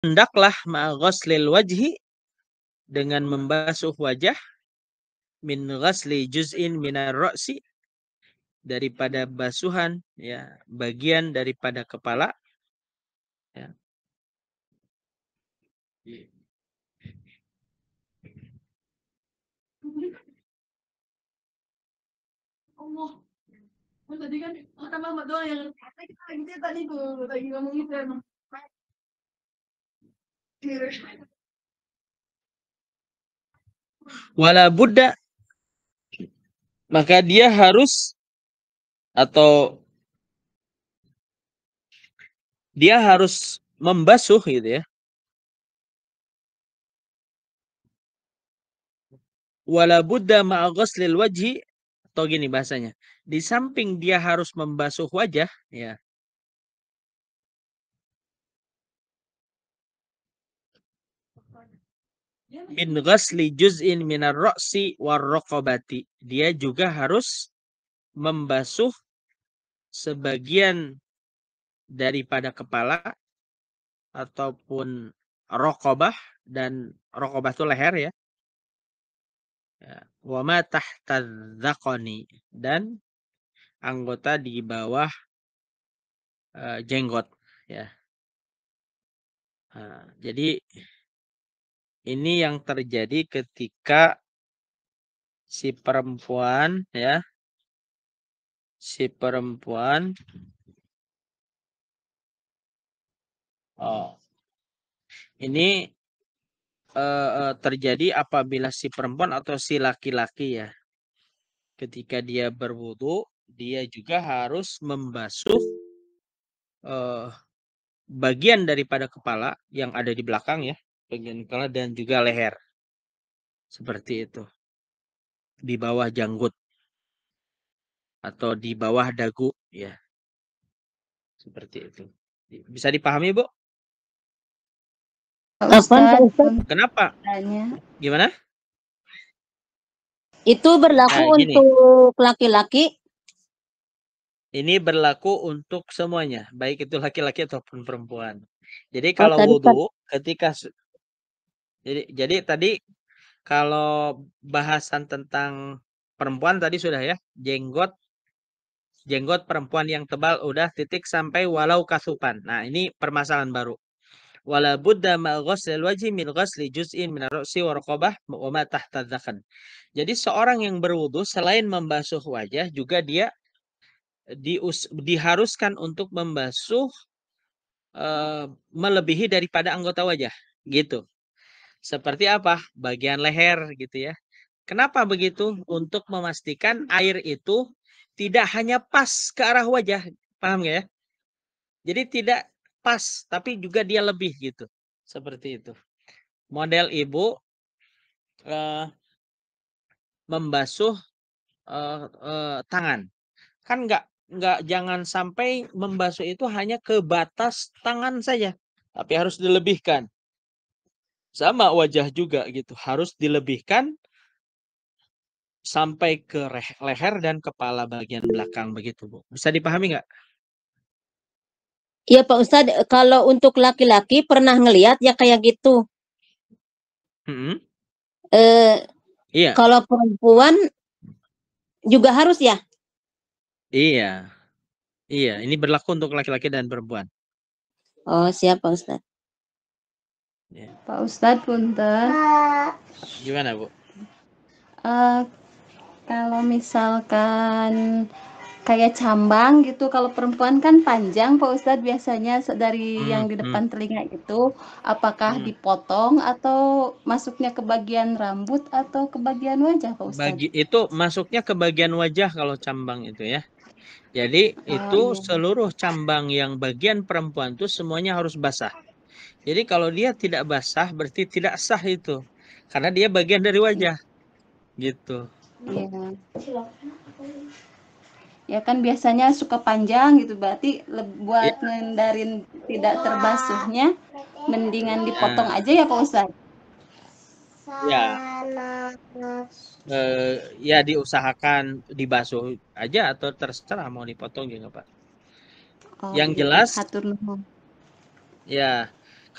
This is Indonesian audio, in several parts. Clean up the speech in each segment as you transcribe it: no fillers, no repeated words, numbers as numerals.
hendaklah ma'ghaslil wajhi, dengan membasuh wajah, min ghasli juz'in minar ra'si, daripada basuhan ya bagian daripada kepala ya. Allah. Tadi kan kata mama doang yang tadi tuh lagi ngomong itu emang. Wala budda, maka dia harus atau dia harus membasuh gitu ya. Wala budda ma'a ghaslil wajhi, atau gini bahasanya. Di samping dia harus membasuh wajah ya. Min ghasli juz'in minar ra'si war raqabati. Dia juga harus membasuh sebagian daripada kepala ataupun raqabah, dan raqabah itu leher ya. Wa ma tahta dzaqani, dan anggota di bawah jenggot ya. Jadi ini yang terjadi ketika si perempuan ya, ini terjadi apabila si perempuan atau si laki-laki ya, ketika dia berwudu, dia juga harus membasuh bagian daripada kepala yang ada di belakang ya, bagian kepala dan juga leher. Seperti itu. Di bawah janggut atau di bawah dagu ya. Seperti itu. Bisa dipahami, Bu? Ustaz, Kenapa? Gimana? Itu berlaku Gini. untuk laki-laki? Ini berlaku untuk semuanya, baik itu laki-laki ataupun perempuan. Jadi kalau wudu ketika jadi tadi kalau bahasan tentang perempuan tadi sudah ya, jenggot perempuan yang tebal udah, titik sampai walau kasupan. Nah, ini permasalahan baru. Wala budda ma ghaslil wajhi min ghasli juz'in min ar-ra'si wa raqabah wa ma tahta dzaqan. Jadi seorang yang berwudu selain membasuh wajah juga dia diharuskan untuk membasuh melebihi daripada anggota wajah gitu. Seperti apa? Bagian leher gitu ya. Kenapa begitu? Untuk memastikan air itu tidak hanya pas ke arah wajah, paham gak ya? Jadi tidak pas, tapi juga dia lebih gitu. Seperti itu. Model ibu membasuh tangan. Kan nggak jangan sampai membasuh itu hanya ke batas tangan saja, tapi harus dilebihkan. Sama wajah juga gitu, harus dilebihkan sampai ke leher dan kepala bagian belakang begitu, Bu. Bisa dipahami nggak? Iya Pak Ustadz, kalau untuk laki-laki pernah ngelihat ya kayak gitu. Iya. Kalau perempuan juga harus ya? Iya. Iya, ini berlaku untuk laki-laki dan perempuan. Oh, siap Pak Ustadz. Ya. Pak Ustadz punten. Gimana, Bu? Kalau misalkan kayak cambang gitu, kalau perempuan kan panjang Pak Ustadz biasanya dari yang di depan telinga itu, apakah dipotong atau masuknya ke bagian rambut atau ke bagian wajah Pak Ustadz? Itu masuknya ke bagian wajah kalau cambang itu ya. Jadi itu seluruh cambang yang bagian perempuan itu semuanya harus basah. Jadi kalau dia tidak basah berarti tidak sah itu. Karena dia bagian dari wajah. Gitu. Iya. Ya kan biasanya suka panjang gitu, berarti buat ngendarin tidak terbasuhnya mendingan dipotong aja ya Pak Ustadz. Ya. Ya diusahakan dibasuh aja atau terserah mau dipotong juga Pak. Yang jelas ya,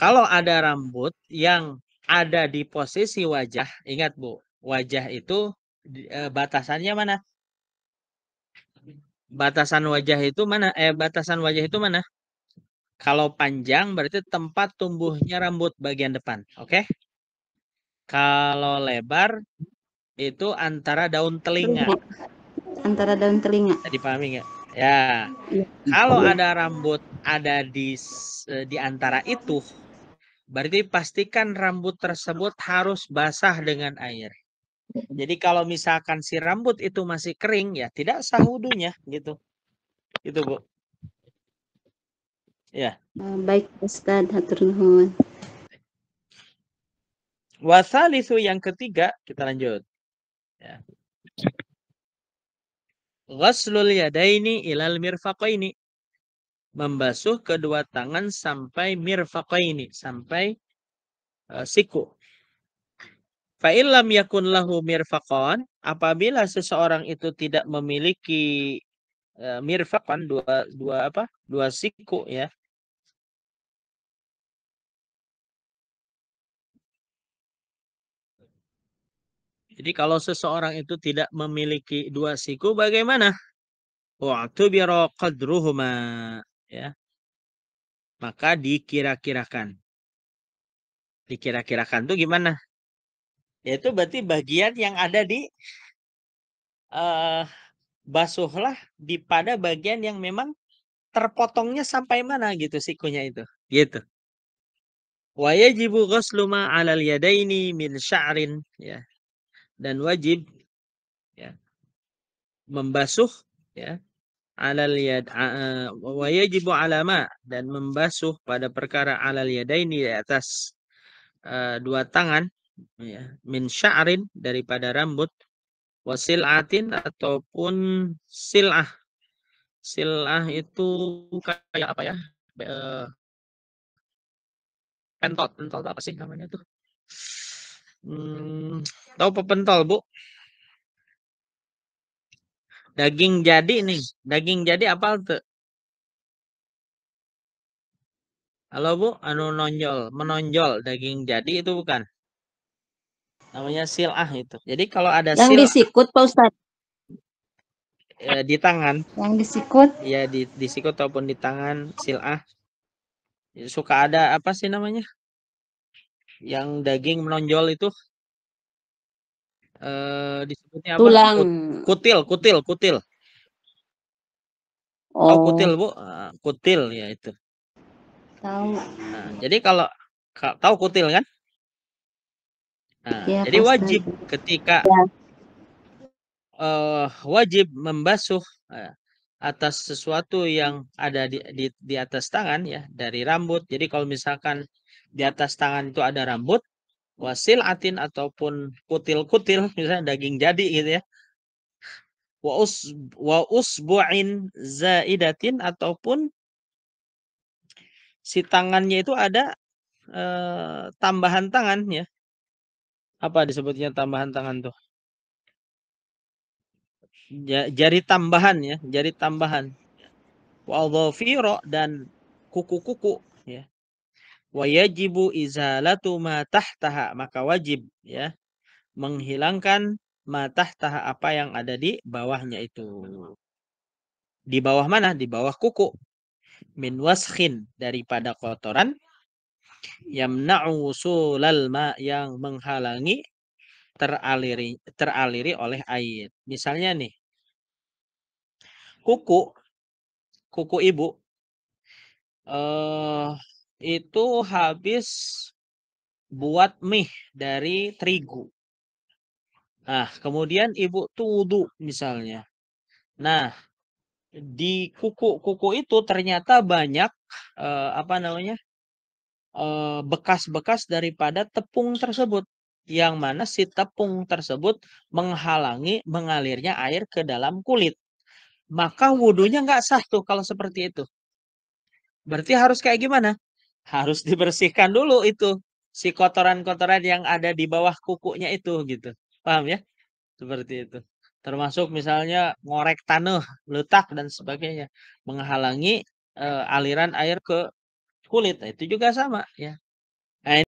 Kalau ada rambut yang ada di posisi wajah, ingat Bu, wajah itu batasannya mana? Batasan wajah itu mana? Batasan wajah itu mana? Kalau panjang berarti tempat tumbuhnya rambut bagian depan, oke? Kalau lebar itu antara daun telinga. Antara daun telinga. Dipahami nggak? Ya. Iya. Kalau Iya. ada rambut ada di antara itu, berarti pastikan rambut tersebut harus basah dengan air. Jadi kalau misalkan si rambut itu masih kering, ya tidak sah wudunya, gitu. Itu Bu. Ya. Baik Ustaz, hatur nuhun. Wasalisu yang ketiga, kita lanjut. Ya. Ghaslul yadaini ilal mirfaqaini. Membasuh kedua tangan sampai mirfaqaini, sampai siku. Fa'ilam yakun lahu mirfaqan, apabila seseorang itu tidak memiliki mirfaqan, dua siku ya. Jadi kalau seseorang itu tidak memiliki dua siku, bagaimana? Wa'tubira qadruhuma, ya. Maka dikira-kirakan. Dikira-kirakan itu gimana? Yaitu berarti bagian yang ada di basuhlah pada bagian yang memang terpotongnya sampai mana gitu sikunya itu. Gitu. Wa yajibu ghuslu ma 'alal yadaini min sya'rin, ya. Dan wajib ya membasuh ya 'alal yad wa yajibu 'ala ma, dan membasuh pada perkara 'alal yadaini, di atas dua tangan ya, min sya'rin daripada rambut, wasil'atin ataupun sil'ah. Sil'ah itu kayak apa ya? Pentol apa sih namanya tuh? Tahu pepentol, Bu? Daging jadi nih. Daging jadi apa tuh? Halo Bu, menonjol daging jadi itu bukan? Namanya sil'ah itu. Jadi kalau ada Yang disikut Pak Ustadz. Di tangan. Yang disikut? Ya disikut ataupun di tangan sil'ah. Suka ada apa sih namanya? Yang daging menonjol itu disebutnya apa? Tulang. Kutil. Oh. Tahu kutil Bu? Kutil ya itu. Tahu. Nah, jadi kalau tahu kutil kan? Nah, Ya, jadi wajib ketika ya. Wajib membasuh atas sesuatu yang ada di atas tangan ya, dari rambut. Jadi kalau misalkan di atas tangan itu ada rambut, wasil'atin ataupun kutil-kutil, misalnya daging jadi gitu ya. Wa usbu'in zaidatin, ataupun si tangannya itu ada tambahan tangan ya. Apa disebutnya tambahan tangan tuh? Jari tambahan ya, jari tambahan. Wa dhafira, dan kuku-kuku ya. Wa yajibu izalatu ma tahtaha, maka wajib ya menghilangkan ma tahtaha, apa yang ada di bawahnya itu. Di bawah mana? Di bawah kuku. Min waskhin, daripada kotoran, yamna'u wusulal ma, yang menghalangi teraliri oleh air. Misalnya nih, kuku ibu itu habis buat mie dari terigu. Nah, kemudian ibu tuh wudu misalnya. Nah, di kuku itu ternyata banyak apa namanya? Bekas-bekas daripada tepung tersebut, yang mana si tepung tersebut menghalangi mengalirnya air ke dalam kulit. Maka wudunya nggak sah tuh kalau seperti itu. Berarti harus kayak gimana? Harus dibersihkan dulu itu si kotoran-kotoran yang ada di bawah kukunya itu gitu. Paham ya? Seperti itu. Termasuk misalnya ngorek tanah, letak dan sebagainya, menghalangi aliran air ke kulit. Itu juga sama ya.